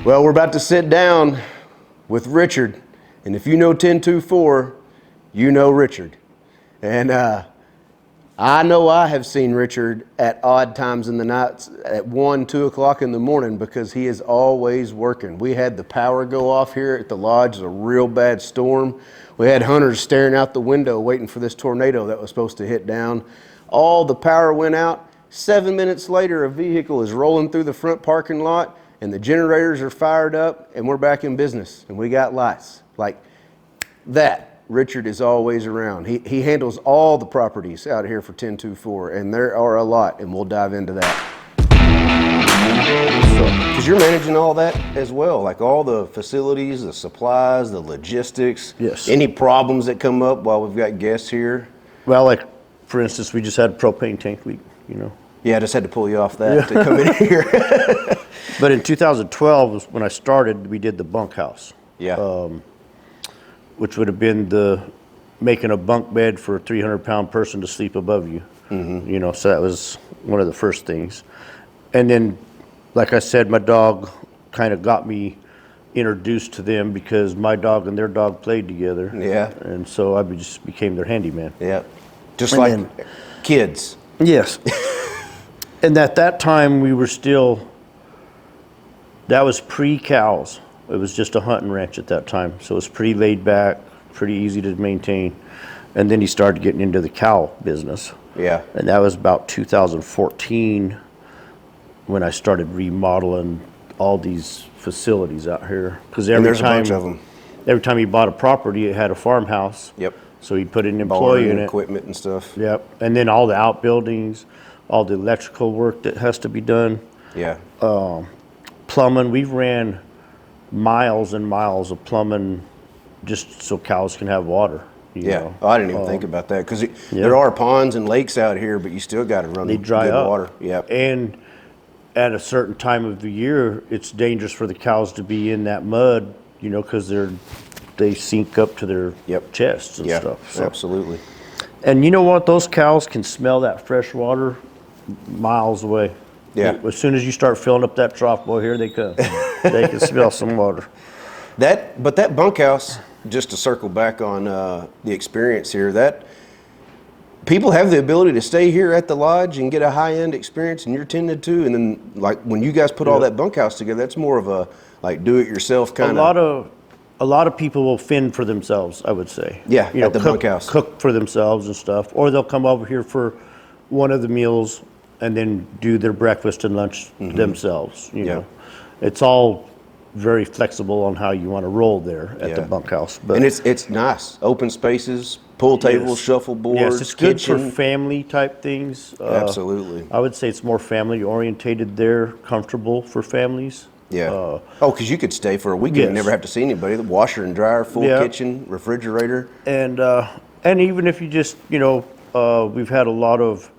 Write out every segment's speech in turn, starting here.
Well, we're about to sit down with Richard, and if you know 1024, you know Richard. And I know I have seen Richard at odd times in the nights at 1, 2 o'clock in the morning because he is always working. We had the power go off here at the lodge, it was a real bad storm. We had hunters staring out the window waiting for this tornado that was supposed to hit down. All the power went out. 7 minutes later, a vehicle is rolling through the front parking lot and the generators are fired up and we're back in business and we got lights. Like that, Richard is always around. He handles all the properties out here for 1024 and there are a lot and we'll dive into that. Because you're managing all that as well, like all the facilities, the supplies, the logistics. Yes. Any problems that come up while we've got guests here? Well, like for instance, we just had a propane tank leak, you know. Yeah, I just had to pull you off that to come in here. But in 2012, when I started, we did the bunkhouse. Yeah. Which would have been making a bunk bed for a 300-pound person to sleep above you. Mm-hmm. You know, so that was one of the first things. And then, like I said, my dog kind of got me introduced to them because my dog and their dog played together. Yeah. And so I just became their handyman. Yeah. Just and like then, kids. Yes. And at that time, we were still, that was pre-cows. It was just a hunting ranch at that time. So it was pretty laid back, pretty easy to maintain. And then he started getting into the cow business. Yeah. And that was about 2014 when I started remodeling all these facilities out here. Because there's a bunch of them. Every time he bought a property, it had a farmhouse. Yep. So he'd put an employee in it. Equipment and stuff. Yep. And then all the outbuildings, all the electrical work that has to be done. Yeah. Plumbing, we've ran miles and miles of plumbing just so cows can have water. You know? Oh, I didn't even think about that because there are ponds and lakes out here, but you still got to run they dry good up. water. Yeah. And at a certain time of the year, it's dangerous for the cows to be in that mud, you know, because they sink up to their chests and stuff. So. Absolutely. And you know what? Those cows can smell that fresh water miles away. Yeah. As soon as you start filling up that trough, boy, here they come. They can smell some water. But that bunkhouse, just to circle back on the experience here, that people have the ability to stay here at the lodge and get a high-end experience, and you're tended to. And then, like when you guys put all that bunkhouse together, that's more of a like do-it-yourself kind of. A lot of people will fend for themselves, I would say. Yeah, at the bunkhouse. Cook for themselves and stuff, or they'll come over here for one of the meals and then do their breakfast and lunch themselves. You know, it's all very flexible on how you want to roll there at the bunkhouse. But and it's nice, open spaces, pool tables, shuffleboards. Yes, it's good for family type things. Absolutely. I would say it's more family orientated there, comfortable for families. Yeah. Because you could stay for a weekend and never have to see anybody. The washer and dryer, full kitchen, refrigerator. And even if you just, you know, we've had a lot of,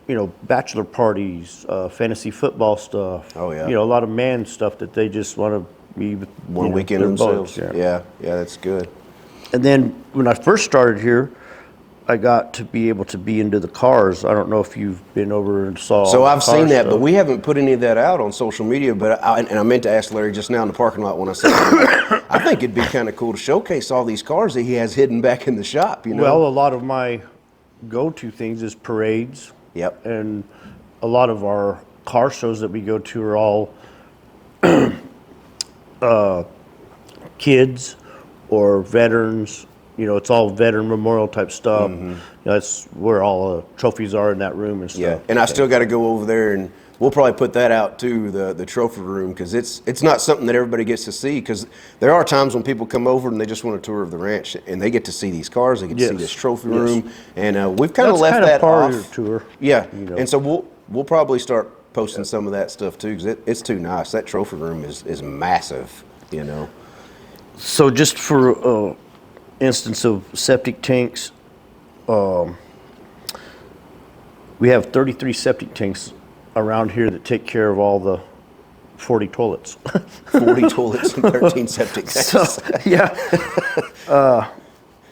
you know, bachelor parties, fantasy football stuff. Oh, yeah. You know, a lot of man stuff that they just want to be with one weekend themselves. Yeah, that's good. And then when I first started here, I got to be able to be into the cars. I don't know if you've been over and saw. So I've seen that, but we haven't put any of that out on social media. But I meant to ask Larry just now in the parking lot when I said, I think it'd be kind of cool to showcase all these cars that he has hidden back in the shop. You know. Well, a lot of my go-to things is parades. Yep. And a lot of our car shows that we go to are all kids or veterans. You know, it's all veteran memorial type stuff. You know, that's where all the trophies are in that room and stuff. Yeah, and I still got to go over there, and we'll probably put that out too, the trophy room, because it's not something that everybody gets to see. Because there are times when people come over and they just want a tour of the ranch, and they get to see these cars, they get to see this trophy room, and we've kind of left that part off. Of your tour. Yeah, you know. And so we'll probably start posting some of that stuff too, because it's too nice. That trophy room is massive, you know. So just for instance of septic tanks, we have 33 septic tanks around here that take care of all the 40 toilets. 40 toilets and 13 septic tanks. So, yeah.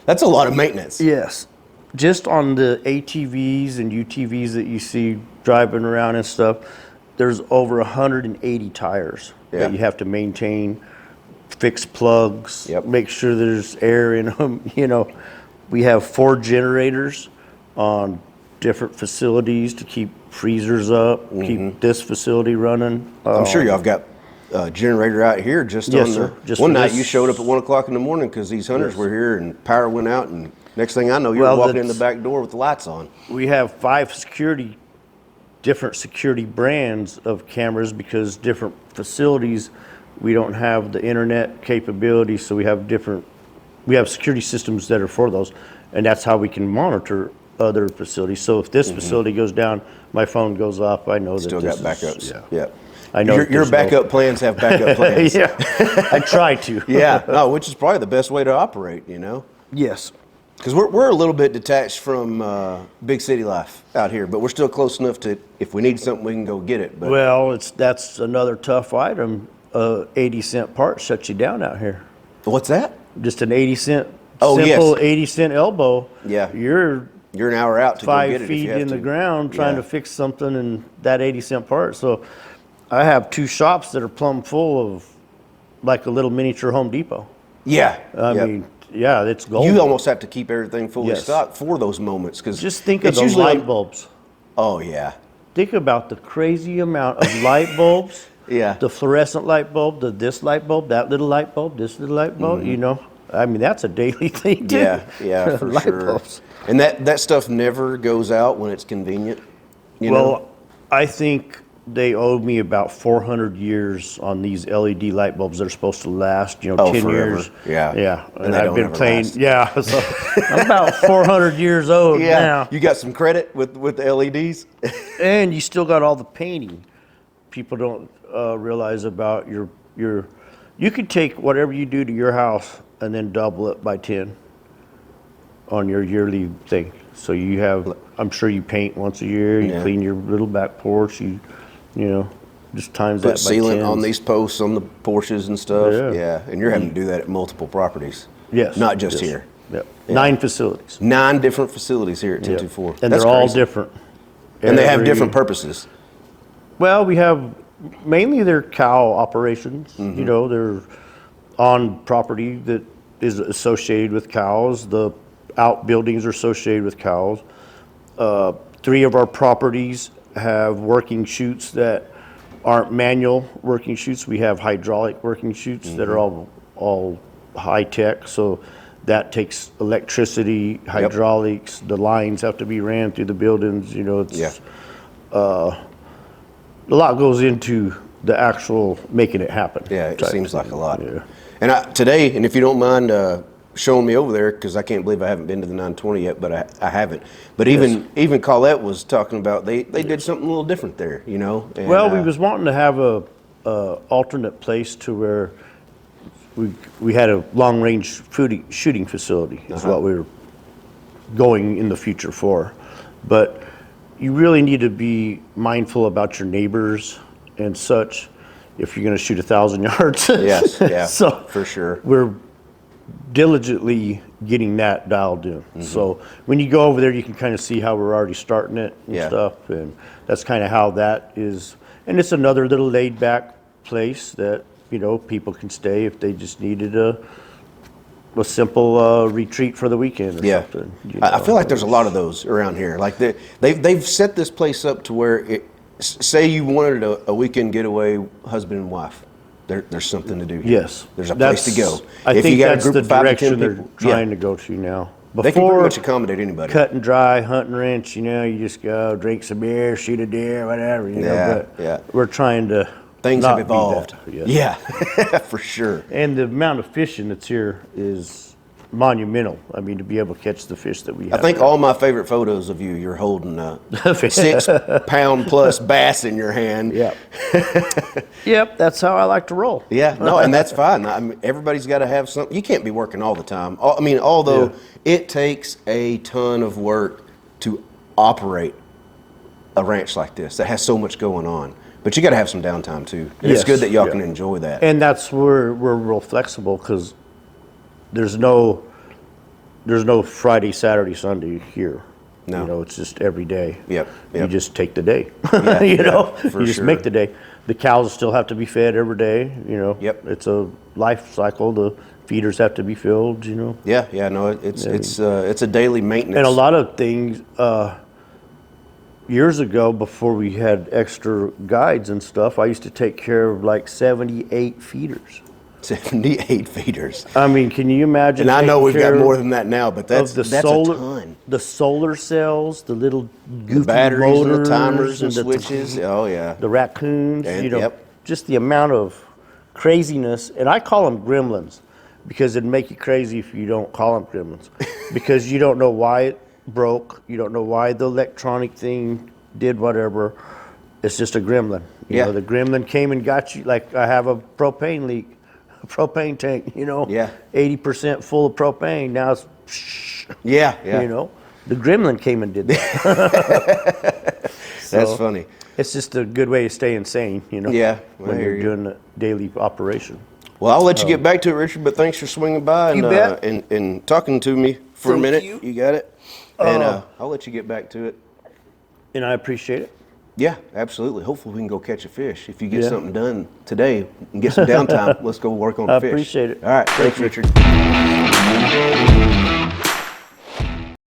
That's a lot of maintenance. Yes. Just on the ATVs and UTVs that you see driving around and stuff, there's over 180 tires Yeah. that you have to maintain, fix plugs, Yep. make sure there's air in them. We have 4 generators on different facilities to keep freezers up, keep this facility running. I'm sure y'all have got a generator out here just Yes, on sir. Just one for night this. you showed up at 1 o'clock in the morning because these hunters were here and power went out, and next thing I know, you're Well, walking in the that's- back door with the lights on. We have 5 different security brands of cameras because different facilities, we don't have the internet capability, so we have security systems that are for those, and that's how we can monitor other facilities. So if this facility goes down, my phone goes off, I know Still that got this backups. is, Yeah. I know Your that there's no- backup plans have backup plans. yeah, I try to. Yeah. No, which is probably the best way to operate, Yes. Because we're a little bit detached from big city life out here, but we're still close enough to, if we need something, we can go get it. But Well, that's another tough item. 80-cent part shuts you down out here. what's that? Just an 80-cent, Oh, simple yes. 80-cent elbow. Yeah. You're You're an hour out to go 5 get it if feet you have in to. the ground trying Yeah. to fix something and that 80-cent part. So I have 2 shops that are plumb full of like a little miniature Home Depot. Yeah. I Yep. mean, yeah, it's gold. You almost have to keep everything fully Yes. stocked for those moments because Just think of the light bulbs. Oh yeah. Think about the crazy amount of light bulbs. Yeah. The fluorescent light bulb, this light bulb, that little light bulb, this little light bulb, I mean, that's a daily thing too. Yeah, for Light sure. bulbs. And that stuff never goes out when it's convenient. You know? Well, I think they owe me about 400 years on these LED light bulbs that are supposed to last, 10 forever. years. Yeah. Yeah. And And they I've don't been ever playing, last. yeah. So I'm about 400 years old Yeah. now. You got some credit with the LEDs? And you still got all the painting. People don't realize about you could take whatever you do to your house and then double it by 10 on your yearly thing. So you have, I'm sure you paint once a year, you Yeah. clean your little back porch, just times Put that by sealant 10. on these posts on the Porsches and stuff. Yeah. Yeah. And you're having to do that at multiple properties. Yes. Not just yes. here. Yep. Yeah. 9 facilities. 9 different facilities here at Yep. 1024. And That's they're all crazy. different. And they have Every- different purposes. Well, we have mainly they're cow operations. Mm-hmm. They're on property that is associated with cows. The outbuildings are associated with cows. 3 of our properties have working chutes that aren't manual working chutes. We have hydraulic working chutes that are all high tech. So that takes electricity, hydraulics. The lines have to be ran through the buildings. It's a lot goes into the actual making it happen. Yeah, it type seems thing. like a lot. Yeah. And today, and if you don't mind showing me over there, because I can't believe I haven't been to the 920 yet, but I haven't. But even Colette was talking about they did something a little different there, And, Well, we was wanting to have a alternate place to where we had a long range shooting facility is what we were going in the future for. But you really need to be mindful about your neighbors and such if you're going to shoot 1,000 yards. Yes, yeah, So for sure. we're diligently getting that dialed in. Mm-hmm. So when you go over there, you can kind of see how we're already starting it and Yeah. stuff. And that's kind of how that is. And it's another little laid back place that, people can stay if they just needed a simple retreat for the weekend or Yeah, something. I feel like there's a lot of those around here. Like they've set this place up to where say you wanted a weekend getaway, husband and wife. There's something to do here. Yes. There's a place to go. I If think you got a that's group the of 5 to 10 direction they're people, trying to go to now. they can pretty Before much accommodate anybody. cut and dry, hunt and wrench, you just go drink some beer, shoot a deer, whatever, Yeah, but yeah. we're trying to Things not have be evolved. that. Yes. Yeah, for sure. And the amount of fishing that's here is monumental. I mean, to be able to catch the fish that we have. I think all my favorite photos of you're holding a 6-pound plus bass in your hand. Yep. Yep, that's how I like to roll. Yeah, no, and that's fine. I mean, everybody's got to have something. You can't be working all the time. I mean, although it takes a ton of work to operate a ranch like this that has so much going on. But you got to have some downtime too. And it's Yes, good that y'all yeah. can enjoy that. And that's where we're real flexible because there's no Friday, Saturday, Sunday here. No. You know, it's just every day. Yep, You yep. just take the day. Yeah, you yeah, know, for you just sure. make the day. The cows still have to be fed every day. You know, Yep. it's a life cycle. The feeders have to be filled. You know, Yeah, no, it's a daily maintenance. and a lot of things. Years ago, before we had extra guides and stuff, I used to take care of like 78 feeders. 78 feeders. I mean, can you imagine? And I know taking we've got care more than that now, but that's of a ton. the solar cells, the little The goofy batteries and the motors timers and the switches. Oh yeah. the raccoons. And- You know, yep. just the amount of craziness. And I call them gremlins because it'd make you crazy if you don't call them gremlins, because you don't know why it broke. You don't know why the electronic thing did whatever. It's just a gremlin. You Yeah. know, the gremlin came and got you. Like I have a propane leak, a propane tank. You know, Yeah. 80% full of propane. Now it's, Yeah, yeah. you know, the gremlin came and did that. That's So, funny. It's just a good way to stay insane. You know. Yeah, I When hear you're you. doing a daily operation. Well, I'll let you get back to it, Richard, but thanks for swinging by You and, bet. and talking to me for a Thank minute. you. You got it? And I'll let you get back to it. And I appreciate it. Yeah, absolutely. Hopefully we can go catch a fish. If you get Yeah. something done today and get some downtime, let's go work on I a fish. appreciate it. All right. Thanks, Thank you. Richard.